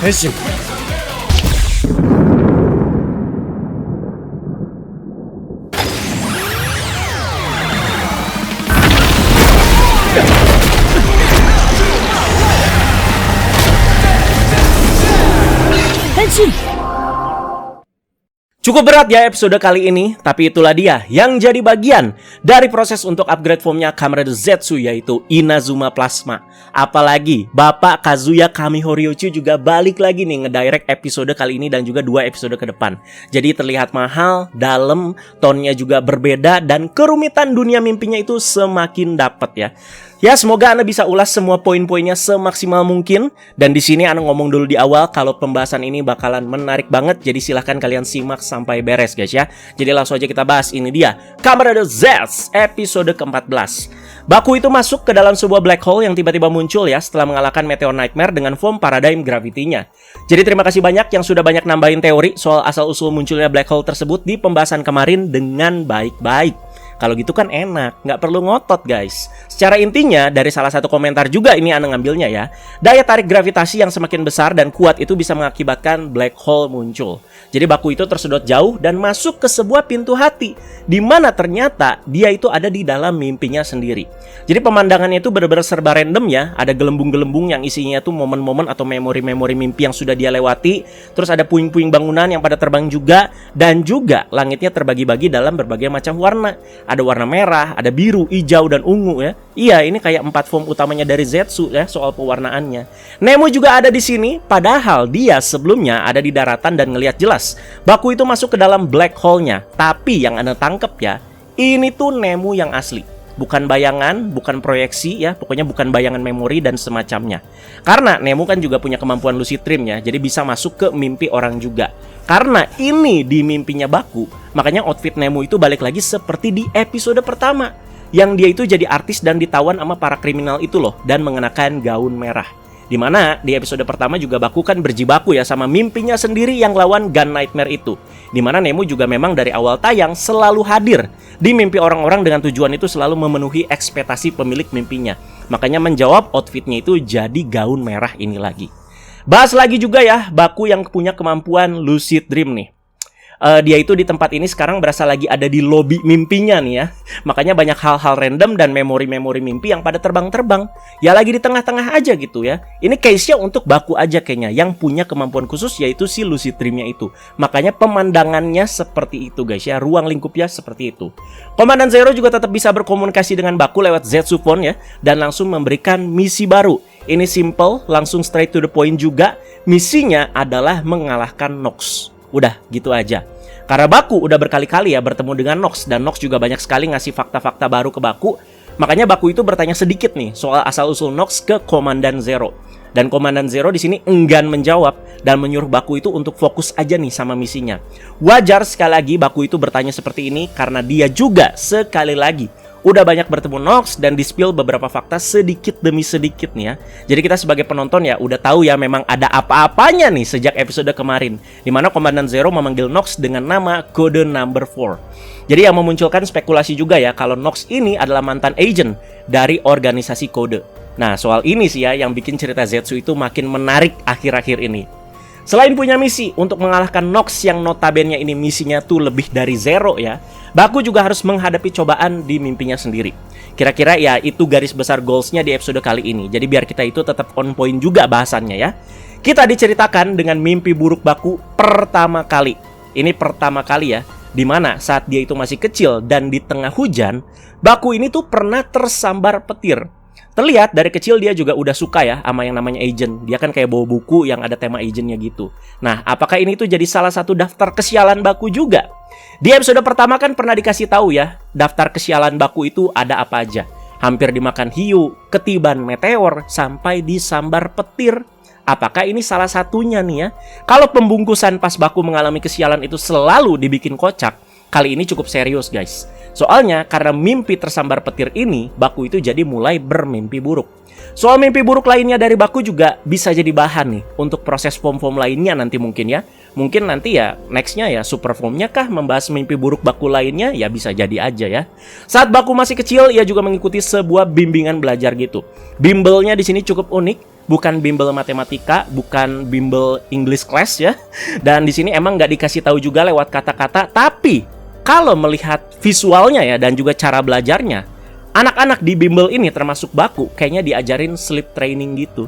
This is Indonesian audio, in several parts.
Henshin. Henshin. Cukup berat ya episode kali ini, tapi itulah dia yang jadi bagian dari proses untuk upgrade formnya Kamen Rider Zetsu, yaitu Inazuma Plasma. Apalagi Bapak Kazuya Kamihoryochu juga balik lagi nih ngedirect episode kali ini dan juga 2 episode ke depan. Jadi terlihat mahal, dalam, tone-nya juga berbeda, dan kerumitan dunia mimpinya itu semakin dapat ya. Ya, semoga Anda bisa ulas semua poin-poinnya semaksimal mungkin. Dan di sini Anda ngomong dulu di awal kalau pembahasan ini bakalan menarik banget. Jadi silahkan kalian simak sampai beres guys ya. Jadi langsung aja kita bahas. Ini dia Kamen Rider Z episode ke-14. Baku itu masuk ke dalam sebuah black hole yang tiba-tiba muncul ya setelah mengalahkan Meteor Nightmare dengan form paradigm gravity-nya. Jadi terima kasih banyak yang sudah banyak nambahin teori soal asal-usul munculnya black hole tersebut di pembahasan kemarin dengan baik-baik. Kalau gitu kan enak, nggak perlu ngotot guys. Secara intinya, dari salah satu komentar juga ini Anda ngambilnya ya. Daya tarik gravitasi yang semakin besar dan kuat itu bisa mengakibatkan black hole muncul. Jadi Baku itu tersedot jauh dan masuk ke sebuah pintu hati, di mana ternyata dia itu ada di dalam mimpinya sendiri. Jadi pemandangannya itu benar-benar serba random ya. Ada gelembung-gelembung yang isinya tuh momen-momen atau memori-memori mimpi yang sudah dia lewati. Terus ada puing-puing bangunan yang pada terbang juga. Dan juga langitnya terbagi-bagi dalam berbagai macam warna. Ada warna merah, ada biru, hijau, dan ungu ya. Iya, ini kayak 4 form utamanya dari Zetsu ya soal pewarnaannya. Nemo juga ada di sini, padahal dia sebelumnya ada di daratan dan ngelihat jelas Baku itu masuk ke dalam black hole-nya. Tapi yang Anda tangkep ya, ini tuh Nemo yang asli. Bukan bayangan, bukan proyeksi ya, pokoknya bukan bayangan memori dan semacamnya. Karena Nemo kan juga punya kemampuan lucid dream ya, jadi bisa masuk ke mimpi orang juga. Karena ini di mimpinya Baku, makanya outfit Nemo itu balik lagi seperti di episode pertama, yang dia itu jadi artis dan ditawan sama para kriminal itu loh, dan mengenakan gaun merah. Dimana di episode pertama juga Baku kan berjibaku ya sama mimpinya sendiri yang lawan Gun Nightmare itu. Dimana Nemo juga memang dari awal tayang selalu hadir di mimpi orang-orang dengan tujuan itu selalu memenuhi ekspektasi pemilik mimpinya. Makanya menjawab outfitnya itu jadi gaun merah ini lagi. Bahas lagi juga ya Baku yang punya kemampuan lucid dream nih. Dia itu di tempat ini sekarang berasa lagi ada di lobi mimpinya nih ya. Makanya banyak hal-hal random dan memori-memori mimpi yang pada terbang-terbang. Ya lagi di tengah-tengah aja gitu ya. Ini case-nya untuk Baku aja kayaknya, yang punya kemampuan khusus yaitu si lucid dream-nya itu. Makanya pemandangannya seperti itu guys ya, ruang lingkupnya seperti itu. Komandan Zero juga tetap bisa berkomunikasi dengan Baku lewat Zetsu Phone ya, dan langsung memberikan misi baru. Ini simple, langsung straight to the point juga. Misinya adalah mengalahkan Nox. Udah gitu aja. Karena Baku udah berkali-kali ya bertemu dengan Nox, dan Nox juga banyak sekali ngasih fakta-fakta baru ke Baku. Makanya Baku itu bertanya sedikit nih soal asal-usul Nox ke Komandan Zero. Dan Komandan Zero di sini enggan menjawab dan menyuruh Baku itu untuk fokus aja nih sama misinya. Wajar sekali lagi Baku itu bertanya seperti ini karena dia juga sekali lagi udah banyak bertemu Nox dan di-spill beberapa fakta sedikit demi sedikit nih ya. Jadi kita sebagai penonton ya udah tahu ya memang ada apa-apanya nih sejak episode kemarin, dimana Komandan Zero memanggil Nox dengan nama kode number 4. Jadi yang memunculkan spekulasi juga ya kalau Nox ini adalah mantan agent dari organisasi kode. Nah soal ini sih ya yang bikin cerita Zetsu itu makin menarik akhir-akhir ini. Selain punya misi untuk mengalahkan Nox yang notabene ini misinya tuh lebih dari Zero ya, Baku juga harus menghadapi cobaan di mimpinya sendiri. Kira-kira ya itu garis besar goals-nya di episode kali ini. Jadi biar kita itu tetap on point juga bahasannya ya. Kita diceritakan dengan mimpi buruk Baku pertama kali. Ini pertama kali ya, dimana saat dia itu masih kecil dan di tengah hujan, Baku ini tuh pernah tersambar petir. Terlihat dari kecil dia juga udah suka ya sama yang namanya agent. Dia kan kayak bawa buku yang ada tema agentnya gitu. Nah, apakah ini tuh jadi salah satu daftar kesialan Baku juga? Di episode pertama kan pernah dikasih tahu ya, daftar kesialan Baku itu ada apa aja. Hampir dimakan hiu, ketiban meteor, sampai disambar petir. Apakah ini salah satunya nih ya? Kalau pembungkusan pas Baku mengalami kesialan itu selalu dibikin kocak, kali ini cukup serius guys. Soalnya karena mimpi tersambar petir ini, Baku itu jadi mulai bermimpi buruk. Soal mimpi buruk lainnya dari Baku juga bisa jadi bahan nih untuk proses form-form lainnya nanti mungkin ya. Mungkin nanti ya nextnya ya super formnya kah membahas mimpi buruk Baku lainnya, ya bisa jadi aja ya. Saat Baku masih kecil ia juga mengikuti sebuah bimbingan belajar gitu. Bimbelnya di sini cukup unik. bukan bimbel matematika, bukan bimbel English class ya. Dan di sini emang nggak dikasih tahu juga lewat kata-kata, tapi kalau melihat visualnya ya dan juga cara belajarnya, anak-anak di bimbel ini termasuk Baku kayaknya diajarin sleep training gitu.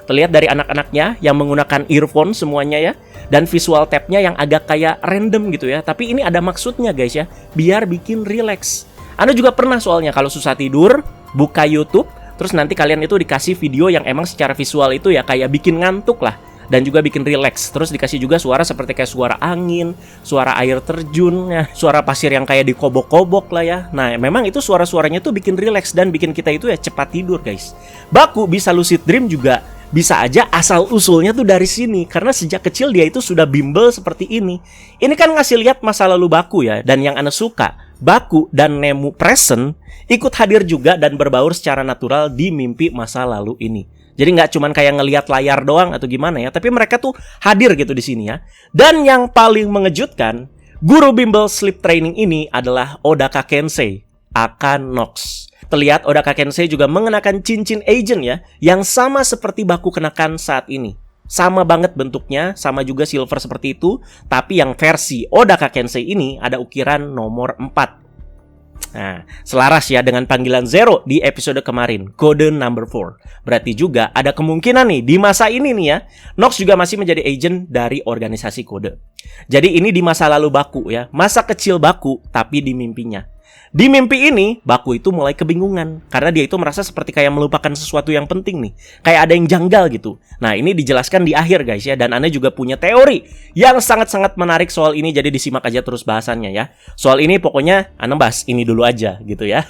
Terlihat dari anak-anaknya yang menggunakan earphone semuanya ya, dan visual tab-nya yang agak kayak random gitu ya. Tapi ini ada maksudnya guys ya, biar bikin relax. Anda juga pernah soalnya kalau susah tidur, buka YouTube, terus nanti kalian itu dikasih video yang emang secara visual itu ya kayak bikin ngantuk lah, dan juga bikin relax. Terus dikasih juga suara seperti kayak suara angin, suara air terjun ya, suara pasir yang kayak dikobok-kobok lah ya. Nah memang itu suara-suaranya tuh bikin relax dan bikin kita itu ya cepat tidur guys. Baku bisa lucid dream juga bisa aja asal usulnya tuh dari sini, karena sejak kecil dia itu sudah bimbel seperti ini. Ini kan ngasih lihat masa lalu Baku ya, dan yang Anda suka, Baku dan Nemu present ikut hadir juga dan berbaur secara natural di mimpi masa lalu ini. Jadi nggak cuman kayak ngelihat layar doang atau gimana ya, tapi mereka tuh hadir gitu di sini ya. Dan yang paling mengejutkan, guru bimbel sleep training ini adalah Odaka Kensei, Akan Nox. Terlihat Odaka Kensei juga mengenakan cincin agent ya, yang sama seperti Baku kenakan saat ini. Sama banget bentuknya, sama juga silver seperti itu, tapi yang versi Odaka Kensei ini ada ukiran nomor 4. Nah, selaras ya dengan panggilan Zero di episode kemarin, kode number 4. Berarti juga ada kemungkinan nih di masa ini nih ya, Nox juga masih menjadi agent dari organisasi kode. Jadi ini di masa lalu Baku ya, masa kecil Baku tapi di mimpinya. Di mimpi ini, Baku itu mulai kebingungan karena dia itu merasa seperti kayak melupakan sesuatu yang penting nih. Kayak ada yang janggal gitu. Nah, ini dijelaskan di akhir guys ya, dan Anda juga punya teori yang sangat-sangat menarik soal ini, jadi disimak aja terus bahasannya ya. Soal ini pokoknya Anda bahas ini dulu aja gitu ya.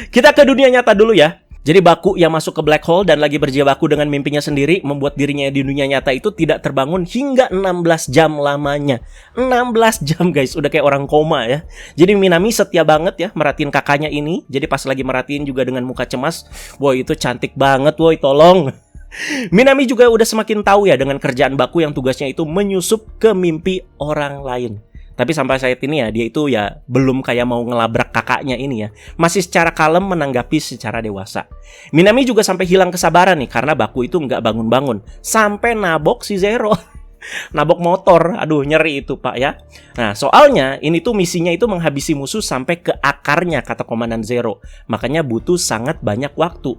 Kita ke dunia nyata dulu ya. Jadi Baku yang masuk ke black hole dan lagi berjibaku dengan mimpinya sendiri membuat dirinya di dunia nyata itu tidak terbangun hingga 16 jam lamanya. 16 jam guys, udah kayak orang koma ya. Jadi Minami setia banget ya merhatiin kakaknya ini. Jadi pas lagi merhatiin juga dengan muka cemas. Woi itu cantik banget woi, tolong. Minami juga udah semakin tahu ya dengan kerjaan Baku yang tugasnya itu menyusup ke mimpi orang lain. Tapi sampai saat ini ya, dia itu ya belum kayak mau ngelabrak kakaknya ini ya. Masih secara kalem menanggapi secara dewasa. Minami juga sampai hilang kesabaran nih, karena Baku itu nggak bangun-bangun. Sampai nabok si Zero. Nabok motor, aduh nyeri itu pak ya. Nah soalnya ini tuh misinya itu menghabisi musuh sampai ke akarnya, kata Komandan Zero. Makanya butuh sangat banyak waktu.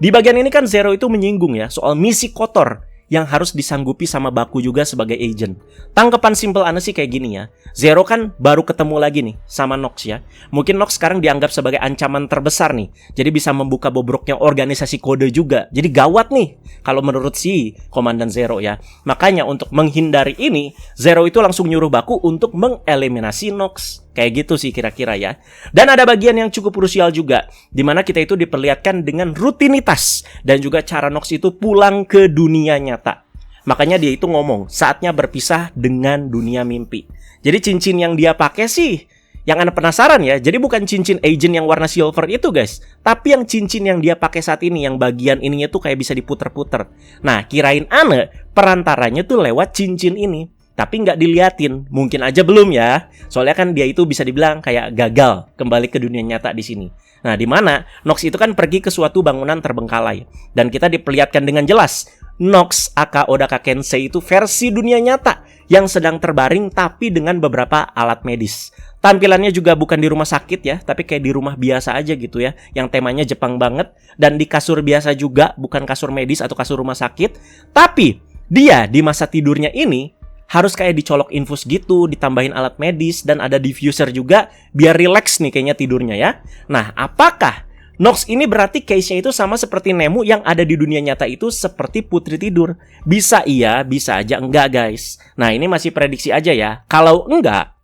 Di bagian ini kan Zero itu menyinggung ya soal misi kotor yang harus disanggupi sama Baku juga sebagai agent. Tanggapan simpel Anda sih kayak gini ya. Zero kan baru ketemu lagi nih sama Nox ya. Mungkin Nox sekarang dianggap sebagai ancaman terbesar nih. Jadi bisa membuka bobroknya organisasi kode juga. Jadi gawat nih kalau menurut si Komandan Zero ya. Makanya untuk menghindari ini, Zero itu langsung nyuruh Baku untuk mengeliminasi Nox. Kayak gitu sih kira-kira ya. Dan ada bagian yang cukup krusial juga, di mana kita itu diperlihatkan dengan rutinitas dan juga cara Nox itu pulang ke dunia nyata. Makanya dia itu ngomong, saatnya berpisah dengan dunia mimpi. Jadi cincin yang dia pakai sih, yang Anda penasaran ya, jadi bukan cincin agent yang warna silver itu guys, tapi yang cincin yang dia pakai saat ini, yang bagian ininya tuh kayak bisa diputer-puter. Nah, kirain Anda perantaranya tuh lewat cincin ini. Tapi nggak diliatin, mungkin aja belum ya. Soalnya kan dia itu bisa dibilang kayak gagal kembali ke dunia nyata di sini. Nah, di mana Nox itu kan pergi ke suatu bangunan terbengkalai. Dan kita diperlihatkan dengan jelas, Nox aka Odaka Kensei itu versi dunia nyata yang sedang terbaring tapi dengan beberapa alat medis. Tampilannya juga bukan di rumah sakit ya, tapi kayak di rumah biasa aja gitu ya, yang temanya Jepang banget. Dan di kasur biasa juga, bukan kasur medis atau kasur rumah sakit. Tapi dia di masa tidurnya ini harus kayak dicolok infus gitu, ditambahin alat medis, dan ada diffuser juga, biar relax nih kayaknya tidurnya ya. Nah, apakah Nox ini berarti case-nya itu sama seperti Nemu yang ada di dunia nyata itu seperti putri tidur? Bisa iya, bisa aja enggak guys. Nah, ini masih prediksi aja ya. Kalau enggak,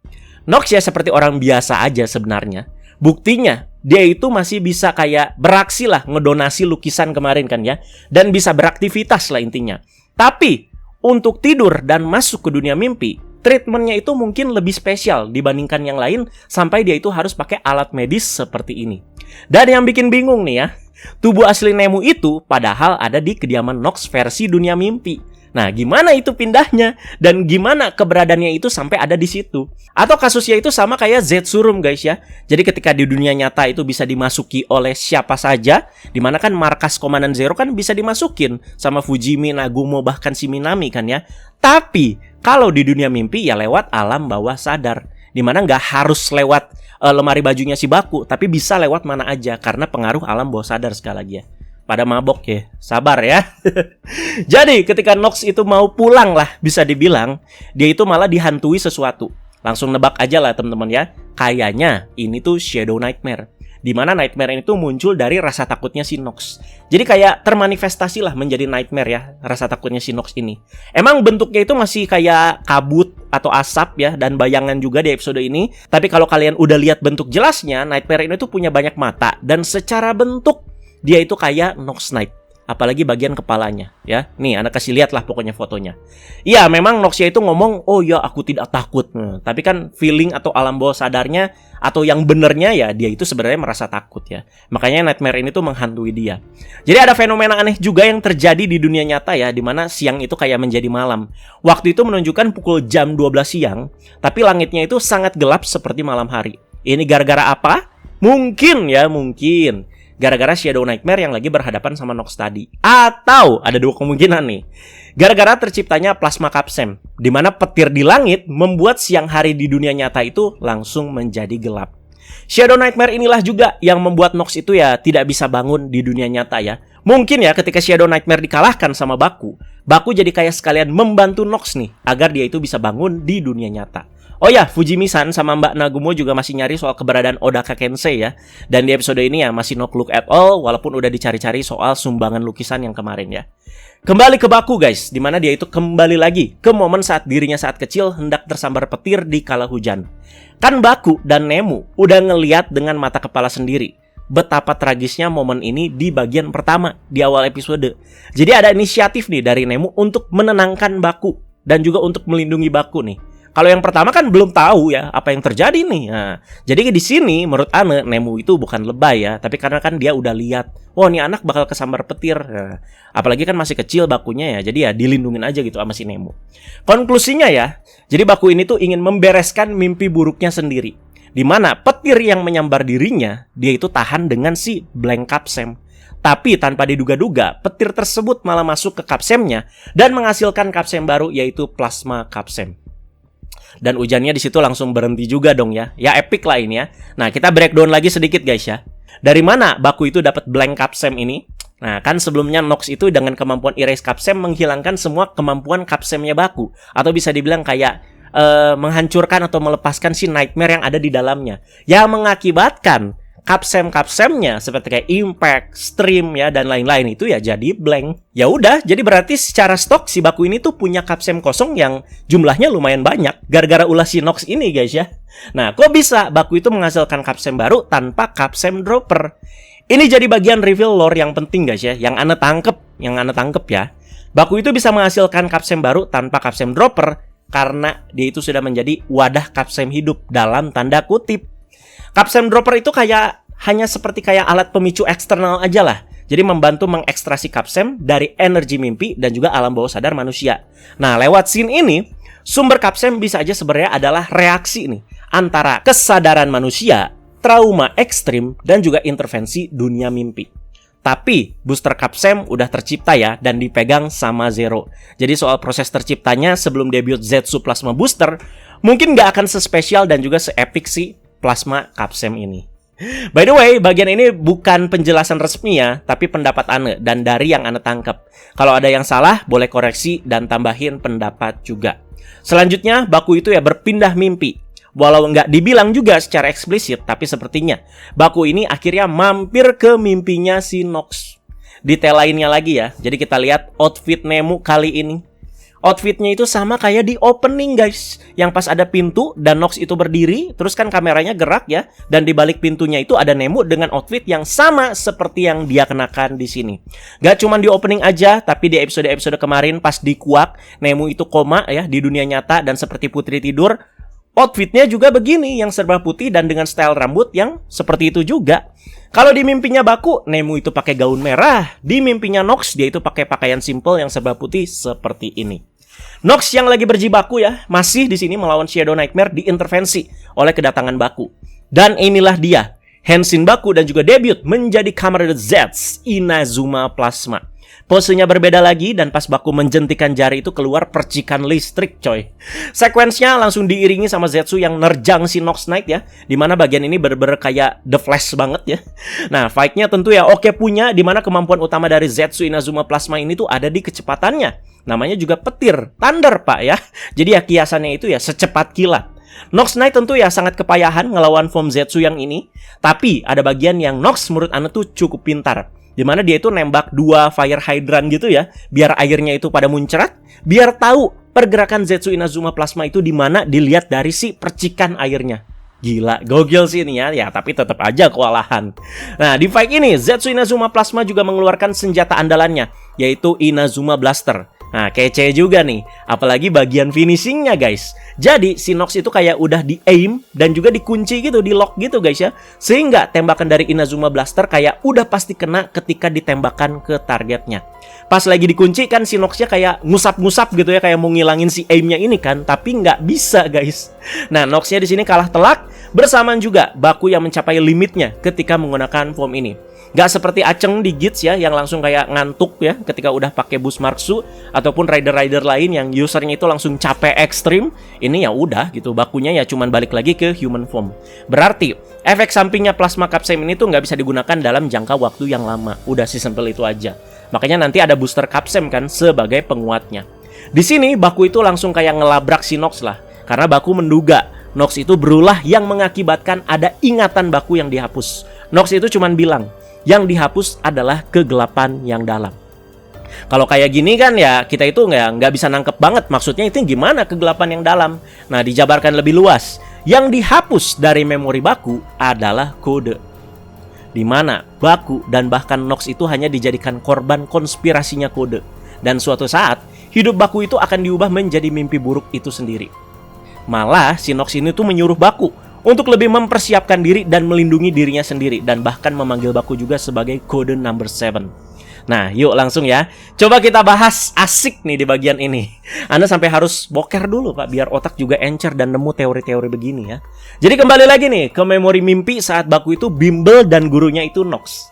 Nox ya seperti orang biasa aja sebenarnya. Buktinya, dia itu masih bisa kayak beraksi lah, ngedonasi lukisan kemarin kan ya. Dan bisa beraktivitas lah intinya. Tapi untuk tidur dan masuk ke dunia mimpi, treatmentnya itu mungkin lebih spesial dibandingkan yang lain, sampai dia itu harus pakai alat medis seperti ini. Dan yang bikin bingung nih ya, tubuh asli Nemu itu padahal ada di kediaman Nox versi dunia mimpi. Nah, gimana itu pindahnya? Dan gimana keberadaannya itu sampai ada di situ? Atau kasusnya itu sama kayak Zetsu Room, guys ya. Jadi ketika di dunia nyata itu bisa dimasuki oleh siapa saja, dimana kan markas Komandan Zero kan bisa dimasukin sama Fujimi, Nagumo, bahkan si Minami kan ya. Tapi kalau di dunia mimpi ya lewat alam bawah sadar, dimana nggak harus lewat lemari bajunya si Baku, tapi bisa lewat mana aja karena pengaruh alam bawah sadar sekali lagi ya. Pada mabok ya, sabar ya. Jadi ketika Nox itu mau pulang lah, bisa dibilang dia itu malah dihantui sesuatu. Langsung nebak aja lah teman-teman ya. Kayaknya ini tuh Shadow Nightmare, dimana Nightmare ini tuh muncul dari rasa takutnya si Nox. Jadi kayak termanifestasi lah menjadi Nightmare ya, rasa takutnya si Nox ini. Emang bentuknya itu masih kayak kabut atau asap ya, dan bayangan juga di episode ini. Tapi kalau kalian udah lihat bentuk jelasnya, Nightmare ini tuh punya banyak mata, dan secara bentuk dia itu kayak Nox Knight, apalagi bagian kepalanya ya. Nih, Anda kasih lihat lah pokoknya fotonya. Iya, memang Noxia itu ngomong, "Oh ya, aku tidak takut." Tapi kan feeling atau alam bawah sadarnya atau yang benernya ya dia itu sebenarnya merasa takut ya. Makanya Nightmare ini tuh menghantui dia. Jadi ada fenomena aneh juga yang terjadi di dunia nyata ya, dimana siang itu kayak menjadi malam. Waktu itu menunjukkan pukul jam 12 siang, tapi langitnya itu sangat gelap seperti malam hari. Ini gara-gara apa? Mungkin gara-gara Shadow Nightmare yang lagi berhadapan sama Nox tadi. Atau ada dua kemungkinan nih. Gara-gara terciptanya plasma kapsem, di mana petir di langit membuat siang hari di dunia nyata itu langsung menjadi gelap. Shadow Nightmare inilah juga yang membuat Nox itu ya tidak bisa bangun di dunia nyata ya. Mungkin ya ketika Shadow Nightmare dikalahkan sama Baku jadi kayak sekalian membantu Nox nih agar dia itu bisa bangun di dunia nyata. Oh ya, Fujimi-san sama Mbak Nagumo juga masih nyari soal keberadaan Odaka Kensei ya. Dan di episode ini ya masih no clue at all, walaupun udah dicari-cari soal sumbangan lukisan yang kemarin ya. Kembali ke Baku guys, dimana dia itu kembali lagi ke momen saat dirinya saat kecil hendak tersambar petir di kala hujan. Kan Baku dan Nemu udah ngeliat dengan mata kepala sendiri betapa tragisnya momen ini di bagian pertama di awal episode. Jadi ada inisiatif nih dari Nemu untuk menenangkan Baku dan juga untuk melindungi Baku nih. Kalau yang pertama kan belum tahu ya apa yang terjadi nih. Nah, jadi di sini menurut Ane, Nemu itu bukan lebay ya, tapi karena kan dia udah lihat, wah, nih anak bakal kesambar petir. Nah, apalagi kan masih kecil Bakunya ya, jadi ya dilindungin aja gitu sama si Nemu. Konklusinya ya, jadi Baku ini tuh ingin membereskan mimpi buruknya sendiri, di mana petir yang menyambar dirinya, dia itu tahan dengan si blank kapsem. Tapi tanpa diduga-duga, petir tersebut malah masuk ke kapsemnya dan menghasilkan kapsem baru, yaitu plasma kapsem. Dan hujannya di situ langsung berhenti juga dong ya. Ya epic lah ini ya. Nah, kita breakdown lagi sedikit guys ya. Dari mana Baku itu dapat blank kapsem ini? Nah, kan sebelumnya Nox itu dengan kemampuan erase kapsem menghilangkan semua kemampuan kapsemnya Baku. Atau bisa dibilang kayak menghancurkan atau melepaskan si Nightmare yang ada di dalamnya. Yang mengakibatkan kapsem-kapsemnya seperti kayak impact, stream ya dan lain-lain itu ya jadi blank. Ya udah, jadi berarti secara stok si Baku ini tuh punya kapsem kosong yang jumlahnya lumayan banyak gara-gara ulah si Nox ini guys ya. Nah, kok bisa Baku itu menghasilkan kapsem baru tanpa kapsem dropper? Ini jadi bagian reveal lore yang penting guys ya, yang Anda tangkep ya. Baku itu bisa menghasilkan kapsem baru tanpa kapsem dropper karena dia itu sudah menjadi wadah kapsem hidup dalam tanda kutip. Kapsem dropper itu hanya seperti kayak alat pemicu eksternal aja lah. Jadi membantu mengekstrasi kapsem dari energi mimpi dan juga alam bawah sadar manusia. Nah, lewat scene ini, sumber kapsem bisa aja sebenarnya adalah reaksi nih antara kesadaran manusia, trauma ekstrim, dan juga intervensi dunia mimpi. Tapi booster kapsem udah tercipta ya dan dipegang sama Zero. Jadi soal proses terciptanya sebelum debut Zetsu Plasma Booster mungkin nggak akan sespesial dan juga seepik si plasma kapsem ini. By the way, bagian ini bukan penjelasan resmi ya, tapi pendapat Ane dan dari yang Ane tangkap. Kalau ada yang salah, boleh koreksi dan tambahin pendapat juga. Selanjutnya, Baku itu ya berpindah mimpi. Walau nggak dibilang juga secara eksplisit, tapi sepertinya Baku ini akhirnya mampir ke mimpinya si Nox. Detail lainnya lagi ya, jadi kita lihat outfit Nemu kali ini. Outfitnya itu sama kayak di opening guys, yang pas ada pintu dan Nox itu berdiri, terus kan kameranya gerak ya, dan di balik pintunya itu ada Nemu dengan outfit yang sama seperti yang dia kenakan di sini. Gak cuma di opening aja, tapi di episode-episode kemarin pas di Kuak, Nemu itu koma ya di dunia nyata dan seperti putri tidur, Outfitnya juga begini, yang serba putih dan dengan style rambut yang seperti itu juga. Kalau di mimpinya Baku, Nemu itu pakai gaun merah. Di mimpinya Nox, dia itu pakai pakaian simple yang serba putih seperti ini. Nox yang lagi berjibaku ya, masih di sini melawan Shadow Nightmare diintervensi oleh kedatangan Baku. Dan inilah dia, Henshin Baku dan juga debut menjadi Kamen Rider Z Inazuma Plasma. Posenya berbeda lagi dan pas Baku menjentikan jari itu keluar percikan listrik coy. Sekuensnya langsung diiringi sama Zetsu yang nerjang si Nox Knight ya, dimana bagian ini bener-bener kayak The Flash banget ya. Nah fightnya tentu ya oke punya, dimana kemampuan utama dari Zetsu Inazuma Plasma ini tuh ada di kecepatannya. Namanya juga petir, thunder pak ya. Jadi ya kiasannya itu ya secepat kilat. Nox Knight tentu ya sangat kepayahan ngelawan form Zetsu yang ini. Tapi ada bagian yang Nox menurut Anda tuh cukup pintar, dimana dia itu nembak 2 fire hydrant gitu ya, biar airnya itu pada muncrat, biar tahu pergerakan Zetsu Inazuma Plasma itu di mana dilihat dari si percikan airnya. Gila, gokil sih ini ya, tapi tetap aja kewalahan. Nah, di fight ini Zetsu Inazuma Plasma juga mengeluarkan senjata andalannya, yaitu Inazuma Blaster. Nah, kece juga nih, apalagi bagian finishingnya guys. Jadi, si Nox itu kayak udah di-aim dan juga dikunci gitu, di-lock gitu guys ya. Sehingga tembakan dari Inazuma Blaster kayak udah pasti kena ketika ditembakkan ke targetnya. Pas lagi dikunci kan si Nox-nya kayak ngusap-ngusap gitu ya, kayak mau ngilangin si aim-nya ini kan, tapi nggak bisa guys. Nah, Nox-nya di sini kalah telak, bersamaan juga Baku yang mencapai limitnya ketika menggunakan form ini. Gak seperti Aceng di Gits ya, yang langsung kayak ngantuk ya ketika udah pakai boost Marksu, ataupun rider-rider lain yang usernya itu langsung capek ekstrim. Ini ya udah gitu, Bakunya ya cuman balik lagi ke human form. Berarti efek sampingnya plasma kapsem ini tuh nggak bisa digunakan dalam jangka waktu yang lama. Udah sesimpel itu aja. Makanya nanti ada booster kapsem kan sebagai penguatnya. Di sini Baku itu langsung kayak ngelabrak si Nox lah, karena Baku menduga Nox itu berulah yang mengakibatkan ada ingatan Baku yang dihapus. Nox itu cuman bilang, yang dihapus adalah kegelapan yang dalam. Kalau kayak gini kan ya kita itu nggak bisa nangkep banget maksudnya itu gimana kegelapan yang dalam. Nah dijabarkan lebih luas, yang dihapus dari memori Baku adalah kode, dimana Baku dan bahkan Nox itu hanya dijadikan korban konspirasinya kode. Dan suatu saat hidup Baku itu akan diubah menjadi mimpi buruk itu sendiri. Malah si Nox ini tuh menyuruh Baku untuk lebih mempersiapkan diri dan melindungi dirinya sendiri, dan bahkan memanggil Baku juga sebagai kode number 7. Nah yuk langsung ya, coba kita bahas, asik nih di bagian ini. Anda sampai harus boker dulu pak, biar otak juga encer dan nemu teori-teori begini ya. Jadi kembali lagi nih ke memori mimpi saat Baku itu bimbel dan gurunya itu Nox.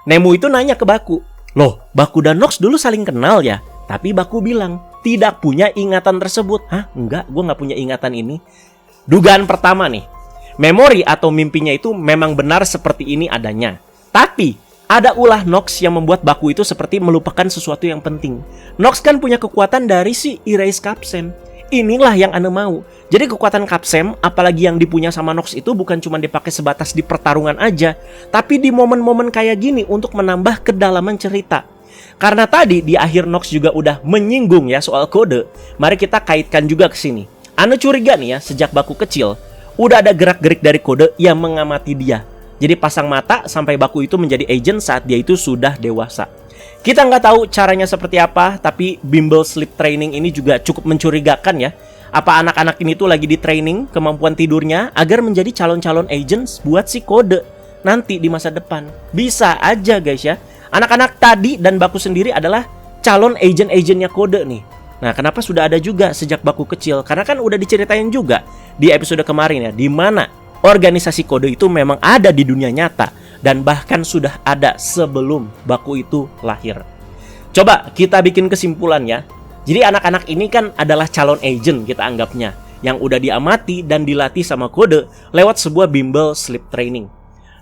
Nemu itu nanya ke Baku, loh Baku dan Nox dulu saling kenal ya? Tapi Baku bilang tidak punya ingatan tersebut. Hah? Enggak, gue gak punya ingatan ini. Dugaan pertama nih, memori atau mimpinya itu memang benar seperti ini adanya. Tapi ada ulah Nox yang membuat Baku itu seperti melupakan sesuatu yang penting. Nox kan punya kekuatan dari si Erase Capsem. Inilah yang Anda mau. Jadi kekuatan Capsem, apalagi yang dipunya sama Nox itu bukan cuma dipakai sebatas di pertarungan aja, tapi di momen-momen kayak gini untuk menambah kedalaman cerita. Karena tadi di akhir Nox juga udah menyinggung ya soal kode. Mari kita kaitkan juga ke sini. Anda curiga nih ya, sejak Baku kecil udah ada gerak-gerik dari kode yang mengamati dia. Jadi pasang mata sampai Baku itu menjadi agent saat dia itu sudah dewasa. Kita nggak tahu caranya seperti apa, tapi bimbel sleep training ini juga cukup mencurigakan ya. Apa anak-anak ini tuh lagi di training kemampuan tidurnya agar menjadi calon-calon agents buat si kode nanti di masa depan. Bisa aja guys ya. Anak-anak tadi dan Baku sendiri adalah calon agent-agentnya kode nih. Nah, kenapa sudah ada juga sejak Baku kecil? Karena kan udah diceritain juga di episode kemarin ya, di mana organisasi kode itu memang ada di dunia nyata dan bahkan sudah ada sebelum Baku itu lahir. Coba kita bikin kesimpulan ya. Jadi anak-anak ini kan adalah calon agent kita anggapnya, yang udah diamati dan dilatih sama kode lewat sebuah bimbel sleep training.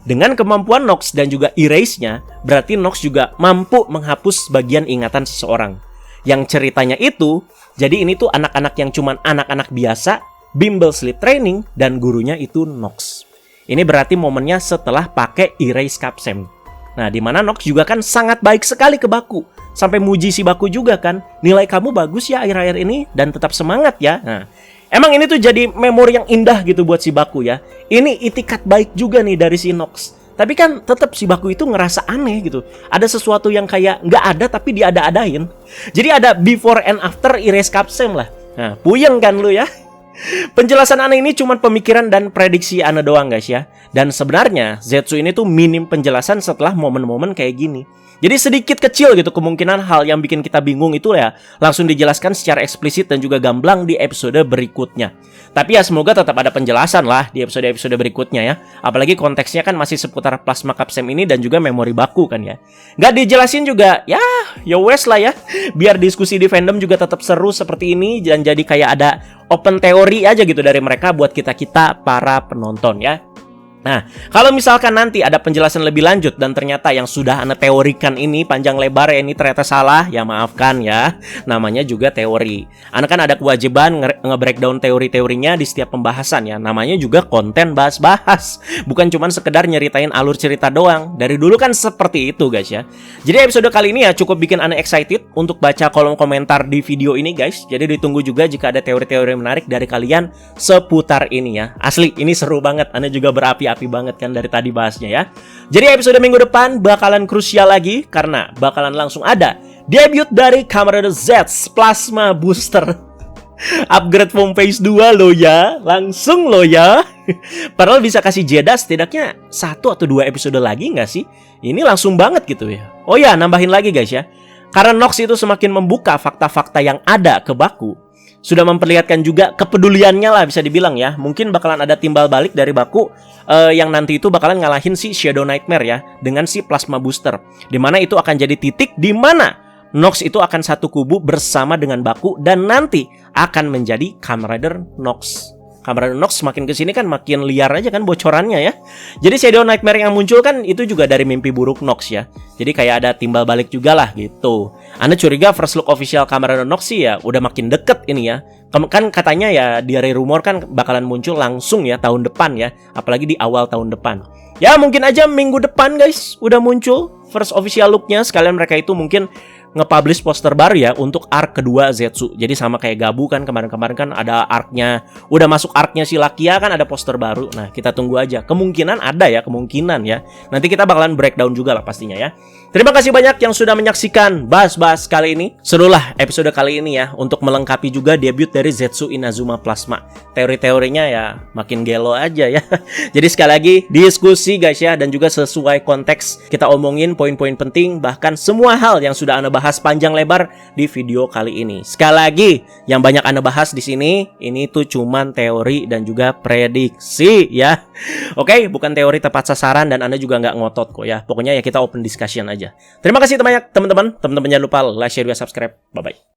Dengan kemampuan Nox dan juga erase-nya, berarti Nox juga mampu menghapus bagian ingatan seseorang. Yang ceritanya itu, jadi ini tuh anak-anak yang cuman anak-anak biasa, bimbel sleep training, dan gurunya itu Nox. Ini berarti momennya setelah pakai Erase Capsem. Nah, dimana Nox juga kan sangat baik sekali ke Baku. Sampai muji si Baku juga kan, nilai kamu bagus ya akhir-akhir ini, dan tetap semangat ya. Nah, emang ini tuh jadi memori yang indah gitu buat si Baku ya. Ini itikat baik juga nih dari si Nox. Tapi kan tetap si Baku itu ngerasa aneh gitu. Ada sesuatu yang kayak nggak ada tapi diada-adain. Jadi ada before and after Erase Capsem lah. Nah, puyeng kan lu ya? Penjelasan Ana ini cuma pemikiran dan prediksi Ana doang guys ya. Dan sebenarnya Zetsu ini tuh minim penjelasan setelah momen-momen kayak gini. Jadi sedikit kecil gitu kemungkinan hal yang bikin kita bingung itu ya langsung dijelaskan secara eksplisit dan juga gamblang di episode berikutnya. Tapi ya semoga tetap ada penjelasan lah di episode-episode berikutnya ya. Apalagi konteksnya kan masih seputar plasma kapsem ini dan juga memori baku kan ya. Nggak dijelasin juga ya wes lah ya. Biar diskusi di fandom juga tetap seru seperti ini dan jadi kayak ada open teori aja gitu dari mereka buat kita-kita para penonton ya. Nah, kalau misalkan nanti ada penjelasan lebih lanjut dan ternyata yang sudah Ana teorikan ini panjang lebar ini ternyata salah, ya maafkan ya. Namanya juga teori. Ana kan ada kewajiban nge-breakdown teori-teorinya di setiap pembahasan ya. Namanya juga konten bahas-bahas. Bukan cuma sekedar nyeritain alur cerita doang. Dari dulu kan seperti itu guys ya. Jadi episode kali ini ya cukup bikin Ana excited untuk baca kolom komentar di video ini guys. Jadi ditunggu juga jika ada teori-teori menarik dari kalian seputar ini ya. Asli, ini seru banget. Ana juga berapi-api banget kan dari tadi bahasnya ya. Jadi episode minggu depan bakalan krusial lagi karena bakalan langsung ada debut dari Kamen Rider Z Plasma Booster. Upgrade form phase 2 lo ya. Langsung lo ya. Padahal bisa kasih jeda setidaknya 1 atau 2 episode lagi nggak sih? Ini langsung banget gitu ya. Oh ya, nambahin lagi guys ya. Karena Nox itu semakin membuka fakta-fakta yang ada ke Baku, sudah memperlihatkan juga kepeduliannya lah bisa dibilang ya. Mungkin bakalan ada timbal balik dari Baku yang nanti itu bakalan ngalahin si Shadow Nightmare ya dengan si Plasma Booster. Dimana itu akan jadi titik di mana Nox itu akan satu kubu bersama dengan Baku dan nanti akan menjadi Kamen Rider Nox. Kamen Rider Nox makin kesini kan makin liar aja kan bocorannya ya. Jadi Shadow Nightmare yang muncul kan itu juga dari mimpi buruk Nox ya. Jadi kayak ada timbal balik juga lah gitu. Anda curiga first look official Kamen Rider Nox sih ya udah makin deket ini ya. Kan katanya ya dari rumor kan bakalan muncul langsung ya tahun depan ya. Apalagi di awal tahun depan. Ya mungkin aja minggu depan guys udah muncul first official looknya. Sekalian mereka itu mungkin nge-publish poster baru ya untuk arc kedua Zetsu. Jadi sama kayak Gabu kan kemarin-kemarin kan ada arc-nya, udah masuk arc-nya si Lakia kan ada poster baru. Nah, kita tunggu aja. Kemungkinan ada ya, kemungkinan ya. Nanti kita bakalan breakdown juga lah pastinya ya. Terima kasih banyak yang sudah menyaksikan bahas-bahas kali ini. Serulah episode kali ini ya untuk melengkapi juga debut dari Zetsu Inazuma Plasma. Teori-teorinya ya makin gelo aja ya. Jadi sekali lagi diskusi guys ya dan juga sesuai konteks kita omongin poin-poin penting bahkan semua hal yang sudah Anda bahas panjang lebar di video kali ini. Sekali lagi yang banyak Anda bahas di sini ini tuh cuman teori dan juga prediksi ya. Oke, bukan teori tepat sasaran dan Anda juga nggak ngotot kok ya. Pokoknya ya kita open discussion aja. Terima kasih teman-teman. Teman-teman jangan lupa like, share, dan subscribe. Bye-bye.